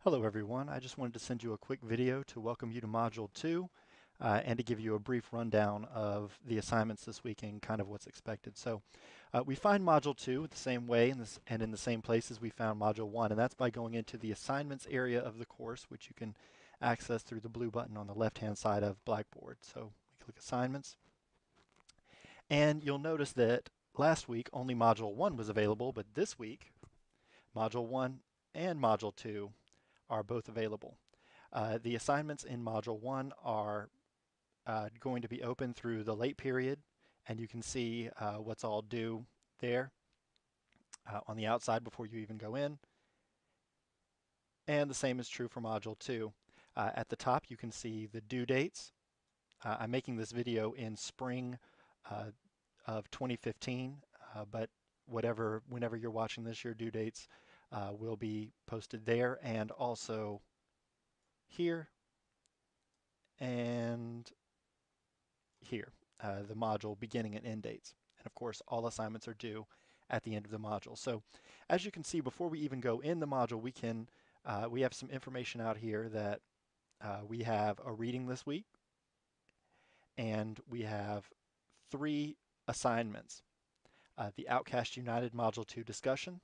Hello everyone, I just wanted to send you a quick video to welcome you to Module 2 and to give you a brief rundown of the assignments this week and kind of what's expected. We find Module 2 the same way and in the same place as we found Module 1, and that's by going into the assignments area of the course, which you can access through the blue button on the left-hand side of Blackboard. So we click Assignments, and you'll notice that last week only Module 1 was available, but this week Module 1 and Module 2 are both available. The assignments in Module 1 are going to be open through the late period, and you can see what's all due there on the outside before you even go in. And the same is true for Module 2. At the top you can see the due dates. I'm making this video in spring of 2015, but whenever you're watching this, your due dates will be posted there, and also here and here, the module beginning and end dates. And of course, all assignments are due at the end of the module. So as you can see, before we even go in the module, we have some information out here that we have a reading this week, and we have 3 assignments. The Outcast United Module 2 discussion,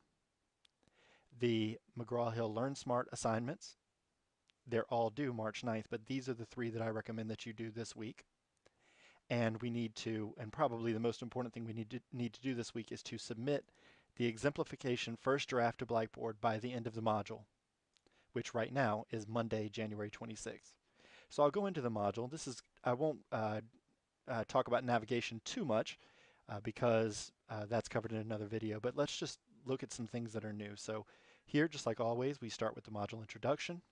the McGraw-Hill Learn Smart assignments. They're all due March 9th, but these are the 3 that I recommend that you do this week. And we need to, and probably the most important thing we need to do this week is to submit the exemplification first draft to Blackboard by the end of the module, which right now is Monday, January 26th. So I'll go into the module. I won't talk about navigation too much because that's covered in another video, but let's just look at some things that are new. So here, just like always, we start with the module introduction.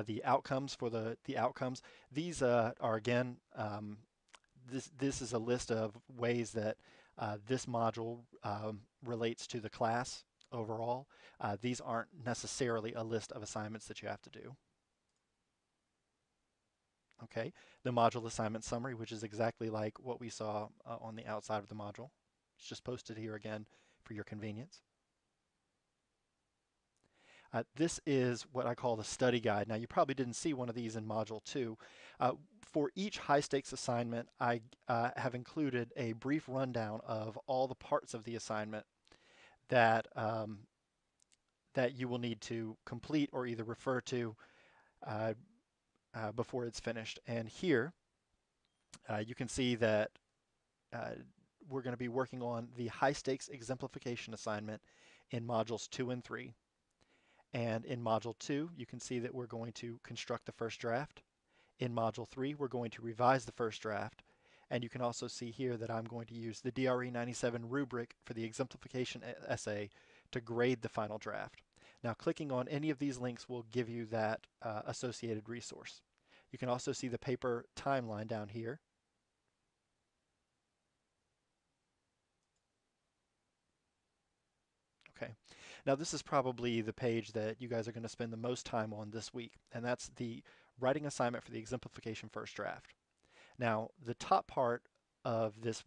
The outcomes for the outcomes. These are again, this is a list of ways that this module relates to the class overall. These aren't necessarily a list of assignments that you have to do. Okay, the module assignment summary, which is exactly like what we saw on the outside of the module. It's just posted here again for your convenience. This is what I call the study guide. Now, you probably didn't see one of these in Module 2. For each high-stakes assignment, I have included a brief rundown of all the parts of the assignment that that you will need to complete or either refer to before it's finished. And here, you can see that we're going to be working on the high-stakes exemplification assignment in Modules 2 and 3. And in Module 2, you can see that we're going to construct the first draft. In Module 3, we're going to revise the first draft. And you can also see here that I'm going to use the DRE.097 rubric for the exemplification essay to grade the final draft. Now, clicking on any of these links will give you that associated resource. You can also see the paper timeline down here. Okay. Now this is probably the page that you guys are going to spend the most time on this week, and that's the writing assignment for the exemplification first draft. Now the top part of this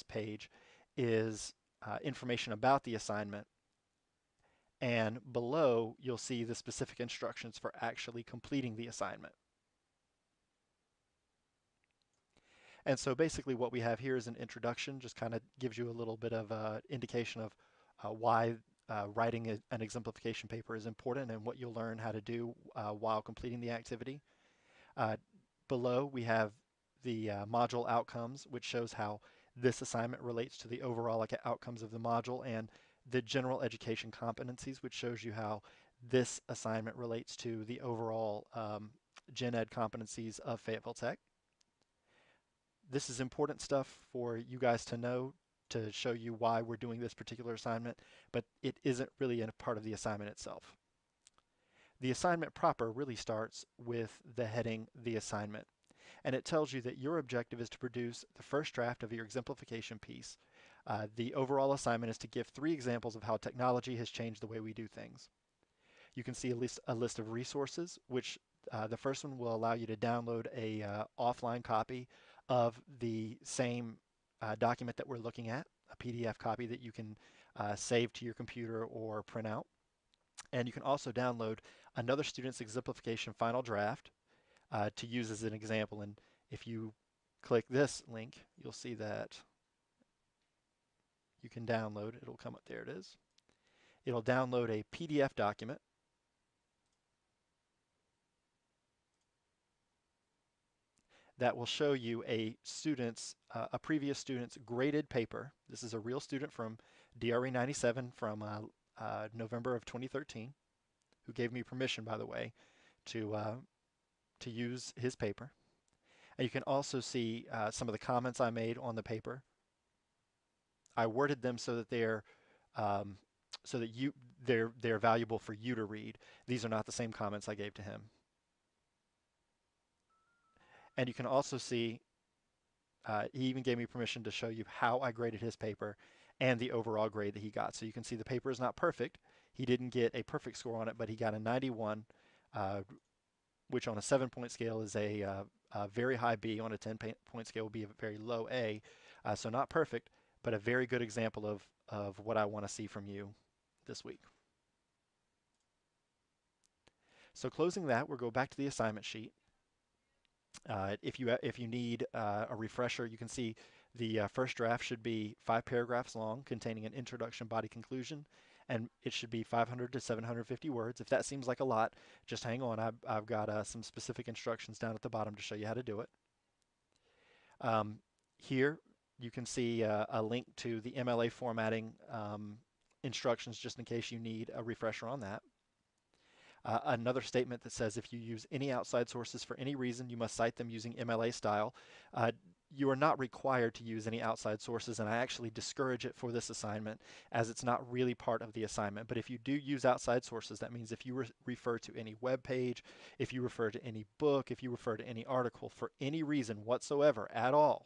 page is information about the assignment, and below you'll see the specific instructions for actually completing the assignment. And so basically what we have here is an introduction, just kind of gives you a little bit of indication of why writing an exemplification paper is important and what you'll learn how to do while completing the activity. Below we have the module outcomes, which shows how this assignment relates to the overall outcomes of the module, and the general education competencies, which shows you how this assignment relates to the overall gen ed competencies of Fayetteville Tech. This is important stuff for you guys to know, to show you why we're doing this particular assignment, but it isn't really a part of the assignment itself. The assignment proper really starts with the heading, the assignment, and it tells you that your objective is to produce the first draft of your exemplification piece. The overall assignment is to give 3 examples of how technology has changed the way we do things. You can see a list of resources, which the first one will allow you to download a offline copy of the same document that we're looking at, a PDF copy that you can save to your computer or print out. And you can also download another student's exemplification final draft to use as an example. And if you click this link, you'll see that you can download. It'll come up. There it is. It'll download a PDF document that will show you a previous student's graded paper. This is a real student from DRE.97 from November of 2013, who gave me permission, by the way, to use his paper. And you can also see some of the comments I made on the paper. I worded them so that um, they're valuable for you to read. These are not the same comments I gave to him. And you can also see he even gave me permission to show you how I graded his paper and the overall grade that he got. So you can see the paper is not perfect. He didn't get a perfect score on it, but he got a 91, which on a 7-point scale is a very high B. On a 10-point scale would be a very low A. So not perfect, but a very good example of what I want to see from you this week. So closing that, we'll go back to the assignment sheet. If you need a refresher, you can see the first draft should be 5 paragraphs long, containing an introduction, body, conclusion, and it should be 500 to 750 words. If that seems like a lot, just hang on. I've got some specific instructions down at the bottom to show you how to do it. Here you can see a link to the MLA formatting instructions, just in case you need a refresher on that. Another statement that says if you use any outside sources for any reason, you must cite them using MLA style. You are not required to use any outside sources, and I actually discourage it for this assignment as it's not really part of the assignment. But if you do use outside sources, that means if you refer to any web page, if you refer to any book, if you refer to any article for any reason whatsoever at all,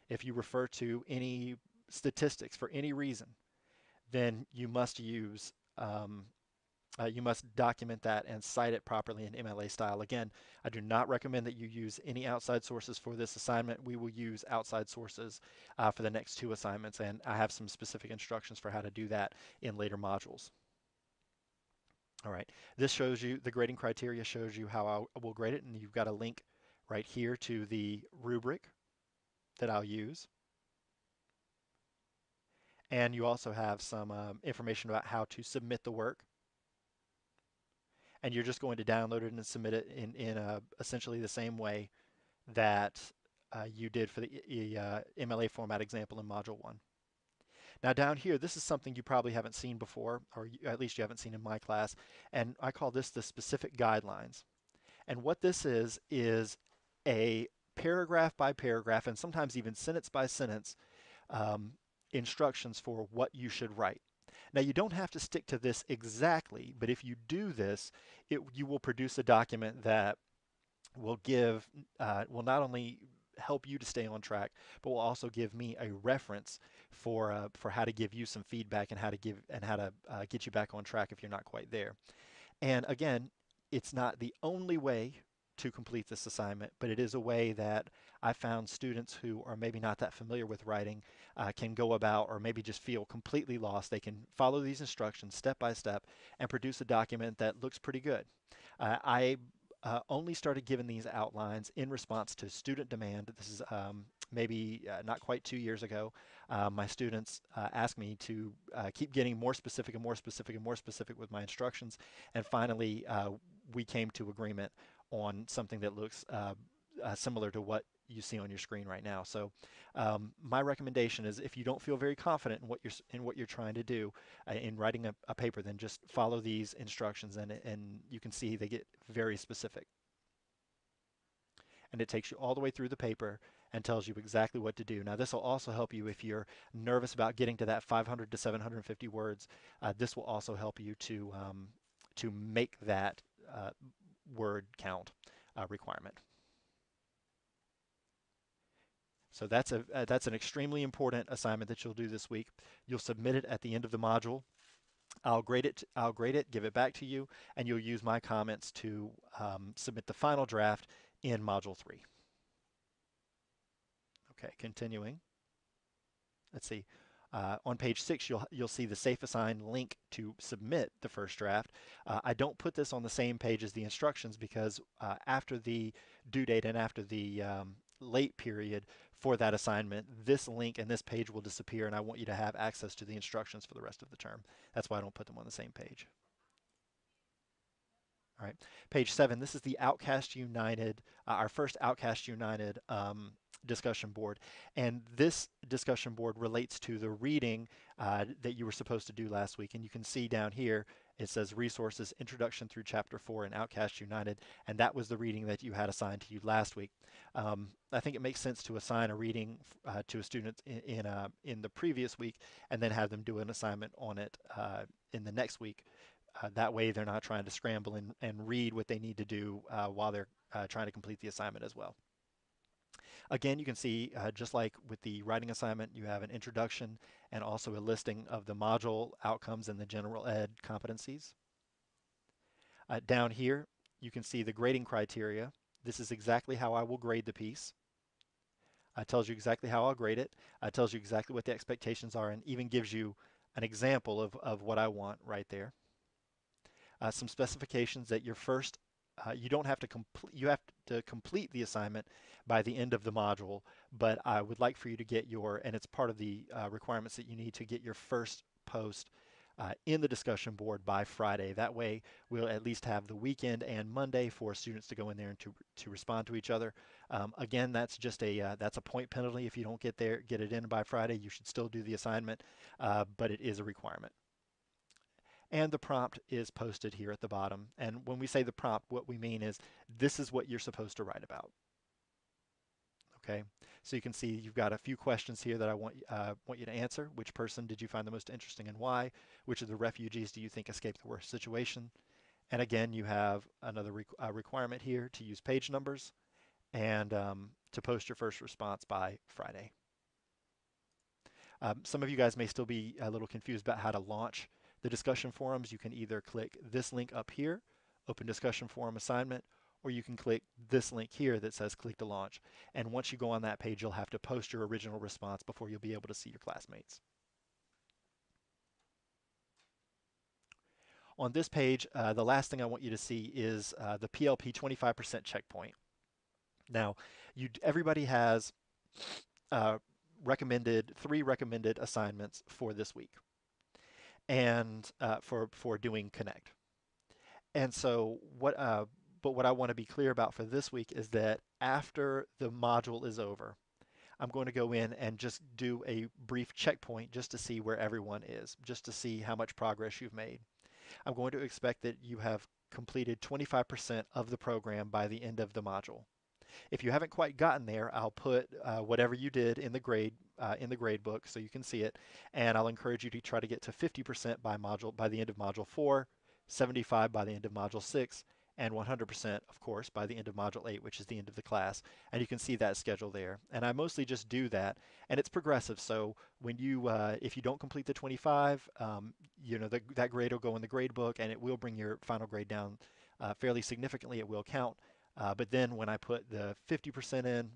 if you refer to any statistics for any reason, then you must you must document that and cite it properly in MLA style. Again, I do not recommend that you use any outside sources for this assignment. We will use outside sources for the next 2 assignments, and I have some specific instructions for how to do that in later modules. All right, this shows you, the grading criteria shows you how I will grade it, and you've got a link right here to the rubric that I'll use. And you also have some information about how to submit the work. And you're just going to download it and submit it in essentially the same way that you did for the MLA format example in Module 1. Now down here, this is something you probably haven't seen before, or at least you haven't seen in my class, and I call this the specific guidelines. And what this is a paragraph by paragraph, and sometimes even sentence by sentence, instructions for what you should write. Now you don't have to stick to this exactly, but if you do this, you will produce a document that will will not only help you to stay on track, but will also give me a reference for how to give you some feedback and how to get you back on track if you're not quite there. And again, it's not the only way to complete this assignment, but it is a way that I found students who are maybe not that familiar with writing can go about, or maybe just feel completely lost. They can follow these instructions step by step and produce a document that looks pretty good. I only started giving these outlines in response to student demand. This is maybe not quite 2 years ago. My students asked me to keep getting more specific and more specific and more specific with my instructions, and finally we came to agreement on something that looks similar to what you see on your screen right now. So my recommendation is, if you don't feel very confident in what you're trying to do in writing a paper, then just follow these instructions, and you can see they get very specific. And it takes you all the way through the paper and tells you exactly what to do. Now this will also help you if you're nervous about getting to that 500 to 750 words. This will also help you to make that word count requirement. So that's an extremely important assignment that you'll do this week. You'll submit it at the end of the module. I'll grade it, give it back to you, and you'll use my comments to submit the final draft in Module 3. Okay, continuing. Let's see. On page 6, you'll see the Safe Assign link to submit the first draft. I don't put this on the same page as the instructions because after the due date and after the late period for that assignment, this link and this page will disappear, and I want you to have access to the instructions for the rest of the term. That's why I don't put them on the same page. All right, page 7, this is the Outcast United, our first Outcast United discussion board. And this discussion board relates to the reading that you were supposed to do last week. And you can see down here, it says Resources, Introduction through Chapter 4 in Outcast United. And that was the reading that you had assigned to you last week. I think it makes sense to assign a reading to a student in the previous week and then have them do an assignment on it in the next week. That way they're not trying to scramble and read what they need to do while they're trying to complete the assignment as well. Again, you can see just like with the writing assignment, you have an introduction and also a listing of the module outcomes and the general ed competencies. Down here, you can see the grading criteria. This is exactly how I will grade the piece. It tells you exactly how I'll grade it. It tells you exactly what the expectations are and even gives you an example of what I want right there. Some specifications that your first you don't have to you have to complete the assignment by the end of the module, but I would like for you to get your, and it's part of the requirements that you need to get your first post in the discussion board by Friday. That way we'll at least have the weekend and Monday for students to go in there and to respond to each other. Again, that's just that's a point penalty. If you don't get it in by Friday, you should still do the assignment, but it is a requirement. And the prompt is posted here at the bottom. And when we say the prompt, what we mean is this is what you're supposed to write about. Okay, so you can see you've got a few questions here that I want you to answer. Which person did you find the most interesting and why? Which of the refugees do you think escaped the worst situation? And again, you have another requirement here to use page numbers and to post your first response by Friday. Some of you guys may still be a little confused about how to launch the discussion forums. You can either click this link up here, Open Discussion Forum Assignment, or you can click this link here that says Click to Launch. And once you go on that page, you'll have to post your original response before you'll be able to see your classmates. On this page, the last thing I want you to see is the PLP 25% checkpoint. Now, everybody has three recommended assignments for this week and for doing Connect. And so what I want to be clear about for this week is that after the module is over, I'm going to go in and just do a brief checkpoint just to see where everyone is, just to see how much progress you've made. I'm going to expect that you have completed 25% of the program by the end of the module. If you haven't quite gotten there, I'll put whatever you did in the grade book so you can see it, and I'll encourage you to try to get to 50% by the end of module 4, 75 by the end of module 6, and 100%, of course, by the end of module 8, which is the end of the class. And you can see that schedule there. And I mostly just do that, and it's progressive. So when if you don't complete the 25, that grade will go in the grade book, and it will bring your final grade down fairly significantly. It will count. But then when I put the 50% in,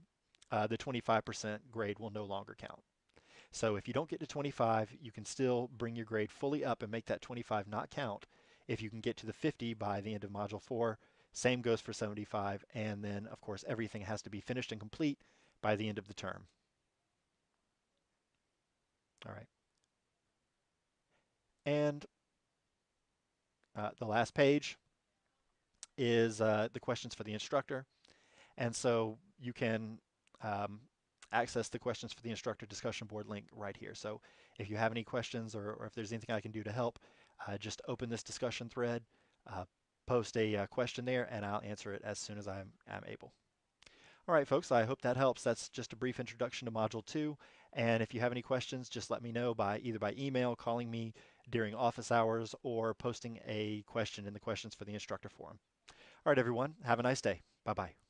the 25% grade will no longer count. So if you don't get to 25, you can still bring your grade fully up and make that 25 not count. If you can get to the 50 by the end of Module 4, same goes for 75, and then of course everything has to be finished and complete by the end of the term. All right. And the last page is the questions for the instructor. And so you can access the questions for the instructor discussion board link right here. So if you have any questions or if there's anything I can do to help, just open this discussion thread, post a question there, and I'll answer it as soon as I'm able. All right, folks, I hope that helps. That's just a brief introduction to Module 2. And if you have any questions, just let me know either by email, calling me during office hours, or posting a question in the questions for the instructor forum. All right, everyone, have a nice day. Bye-bye.